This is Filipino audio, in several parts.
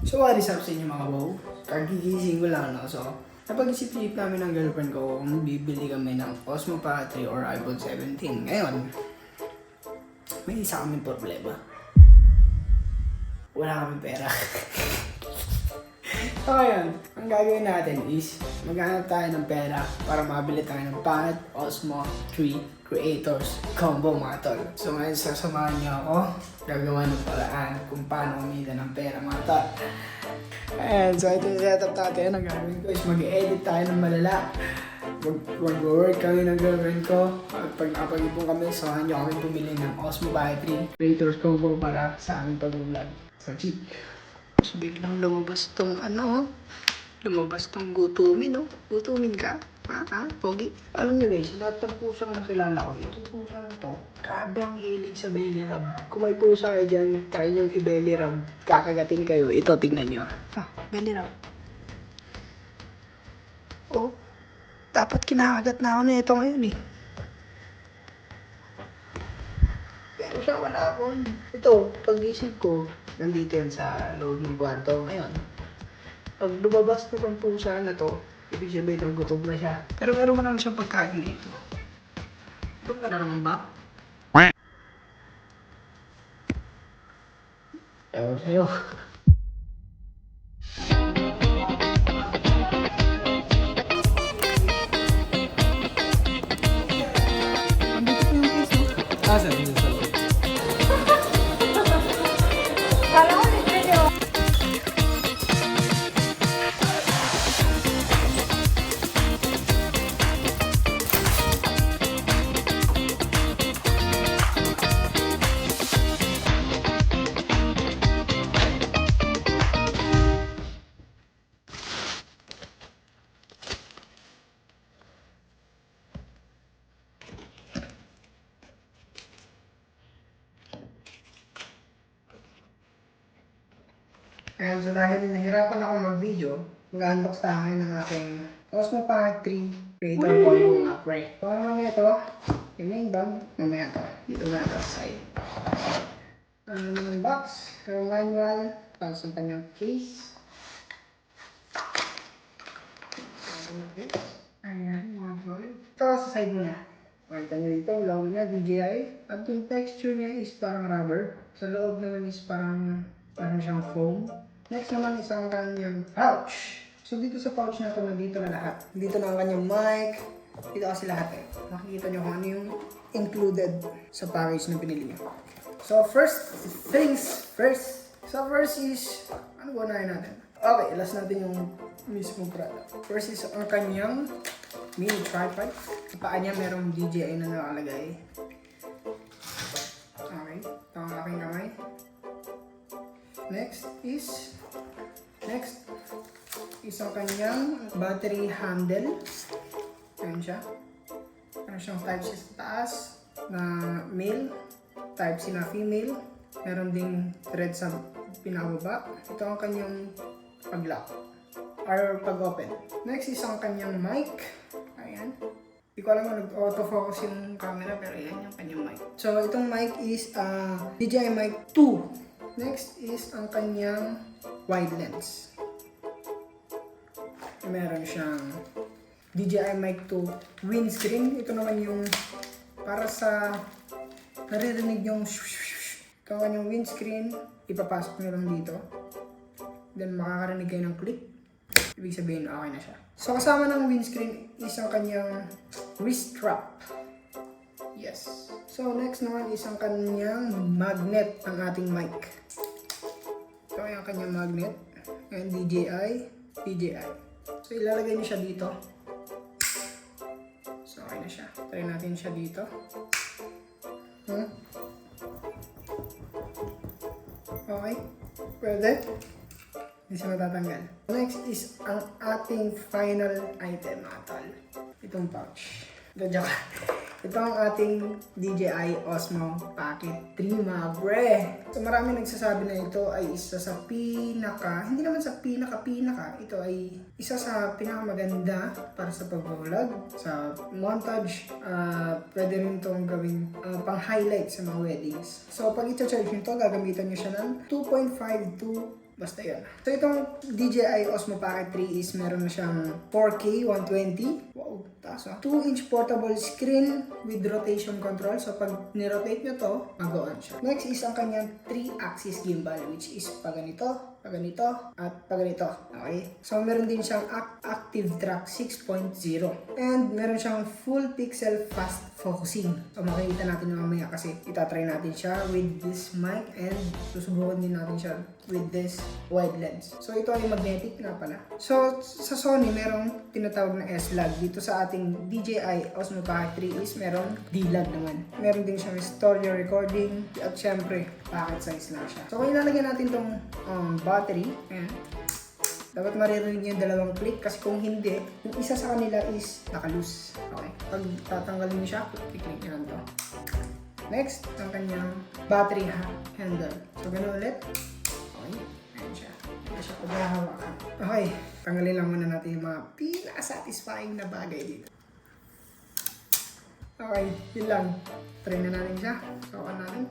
So what is up sa inyo mga bow? Kagigising ko lang, no? So, napag-isip-isip namin ng girlfriend ko kung bibili kami ng Osmo Pa 3 or iPhone 17. Ngayon, may isa kaming problema. Wala kaming pera. So ngayon, ang gagawin natin is maghanap tayo ng pera para mabili tayo ng Pad Osmo 3 Creators Combo mga tol. So ngayon sasamahan niyo ako, gagawa ng paraan kung paano kumita ng pera mga tol. And so ito yung setup natin. Ang gagawin ko is mag-edit tayo ng malala. Mag-work kami ng girlfriend ko. At pag nakapag-ipon kami, samahan niyo kami bumili ng Osmo Pa 3 Creators Combo para sa aming pag-vlog. So cheap. So biglang lumabas tong lumabas tong gutumin, no? Gutumin ka? Ha? Pogi? Alam niyo guys, lahat ng pusang nakilala ko, itong pusa na to, grabe ang hilig sa belly rub. Kung may pusa kayo dyan, try nyo i-belly rub. Kakagatin kayo. Ito, tingnan nyo. Belly rub. Oh, dapat kinakagat na ako na ito ngayon eh. Pero siya wala akong. Ito, pag-isip ko, nandito yan sa loob ng kwarto. Ngayon, pag lumabas na itong pusa na to, ibig sabihin gutom na siya. Pero meron man lang siyang pagkain dito. Gutom ka na naman ba? Ewan sa'yo. Asan? Dito sa loob. Kala ko libre niyo. Ayan, so dahil nahirapan ako mag-video, mag-unbox tayo ng aking Osmo Pa 3 Creator Combo nga pre. So ano naman ito? Yung main bag, mamaya ito. Dito na ito sa side. Ano naman box? Yung manual, tapos ang kanyang case. Ayan, mga boy. Ito sa side niya. Makita nyo dito, logo niya, DJI. At yung texture niya is parang rubber. Sa loob naman is parang siyang foam. Next naman is ang kanyang pouch. So dito sa pouch na ito, nandito na lahat. Dito na ang kanyang mic. Dito kasi lahat eh. Makikita nyo kung ano yung included sa package na pinili nyo. So first things first. So first is, ano ba unahin natin? Okay, last natin yung mismo product. First is ang kanyang mini tripod. Sa paa niya merong DJI na nakalagay. Okay, ito ang aking kamay. Next is ang kanyang battery handle. Ayan siya. Meron siyang Type-C sa taas na male, Type-C na female. Meron ding thread sa pinakababa. Ito ang kanyang pag-lock or pag-open. Next is ang kanyang mic. Ayan. Hindi ko alam kung nag-autofocus yung camera pero ayan yung kanyang mic. So itong mic is DJI Mic 2. Next is ang kanyang wide lens. Meron siyang DJI Mic 2 windscreen. Ito naman yung para sa naririnig yung ito ang kanyang windscreen. Ipapasok nyo lang dito. Then makakarinig kayo ng click. Ibig sabihin okay na siya. So kasama ng windscreen is ang kanyang wrist strap. Yes. So next naman is ang kanyang magnet ng ating mic. Ito ay ang kanyang magnet. And DJI. So ilalagay niyo siya dito. So okay na siya. Try natin siya dito. Okay. Pwede. Hindi siya matatanggal. Next is ang ating final item mga tol. Itong pouch. Ito ang ating DJI Osmo Pocket 3 mga bre. So marami nagsasabi na ito ay isa sa hindi naman sa pinaka, ito ay isa sa pinakamaganda para sa pag-vlog, sa montage. Pwede rin itong gawing pang-highlight sa mga weddings. So pag ito-charge nyo ito, gagamitan nyo siya ng 2.5 to Basta yun. So itong DJI Osmo Pocket 3 is meron na siyang 4K 120. Wow, taas ah. 2-inch portable screen with rotation control. So pag nirotate nyo to, mag-on siya. Next is ang kanyang 3-axis gimbal, which is pag ganito, at pag ganito. Okay? So meron din siyang Active Track 6.0. And meron siyang full pixel fast focusing. So makikita natin yung mamaya kasi itatry natin siya with this mic and susubukan din natin siya with this wide lens. So ito ay magnetic na pala. So sa Sony merong tinatawag na S-Log. Dito sa ating DJI Osmo Pocket 3 is merong D-Log naman. Meron din siyang stereo recording at syempre pocket size lang siya. So kung ilalagyan natin tong battery, ayan, dapat maririnig niyo yung dalawang click kasi kung hindi, yung isa sa kanila is naka-loose. Okay. Pag tatanggalin niyo siya, i-click niyo lang to. Next, ang kanyang battery handle. So ganun ulit. Okay. Ayan siya. Ayan siya paghahawakan. Okay. Tanggalin lang muna natin yung mga pinaka-satisfying na bagay dito. Okay. Yun lang. Try na natin siya. So, on natin.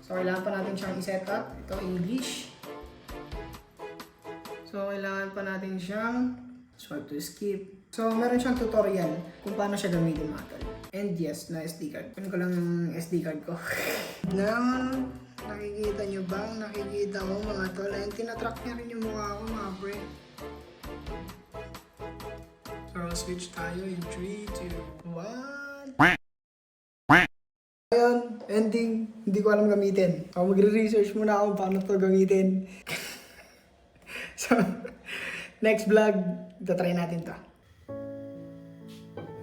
So, kailangan pa natin siyang i-set up. Ito, English. So, kailangan pa natin siyang swipe to skip. So, meron siyang tutorial kung paano siya gamitin mga tol. And yes, na SD card. Kunin ko lang yung SD card ko. Now, nakikita nyo ba? Nakikita ko mga tol. Ayun, tinatrack niya rin yung mukha ko mga pre. So, switch tayo in 3, 2, 1. Ayun, ending. Hindi ko alam gamitin. So, magre-research muna ako paano to gamitin. So, next vlog, try natin to.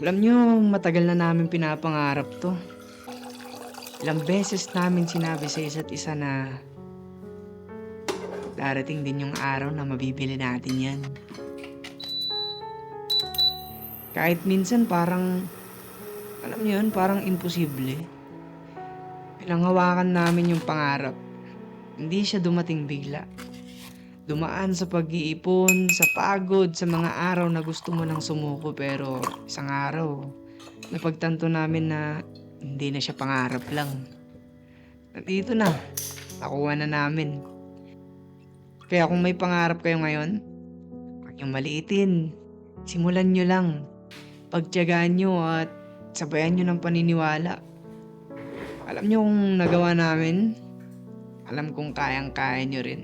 Alam nyo, matagal na namin pinapangarap to. Ilang beses namin sinabi sa isa't isa na darating din yung araw na mabibili natin yan. Kahit minsan parang, alam nyo yun, parang imposible. Pinanghawakan namin yung pangarap. Hindi siya dumating bigla. Dumaan sa pag-iipon, sa pagod, sa mga araw na gusto mo nang sumuko pero isang araw, napagtanto namin na hindi na siya pangarap lang. Nandito na, nakuha na namin. Kaya kung may pangarap kayo ngayon, huwag niyong maliitin. Simulan nyo lang. Pagtiyagaan nyo at sabayan nyo ng paniniwala. Alam nyo kung nagawa namin, alam kong kayang-kaya nyo rin.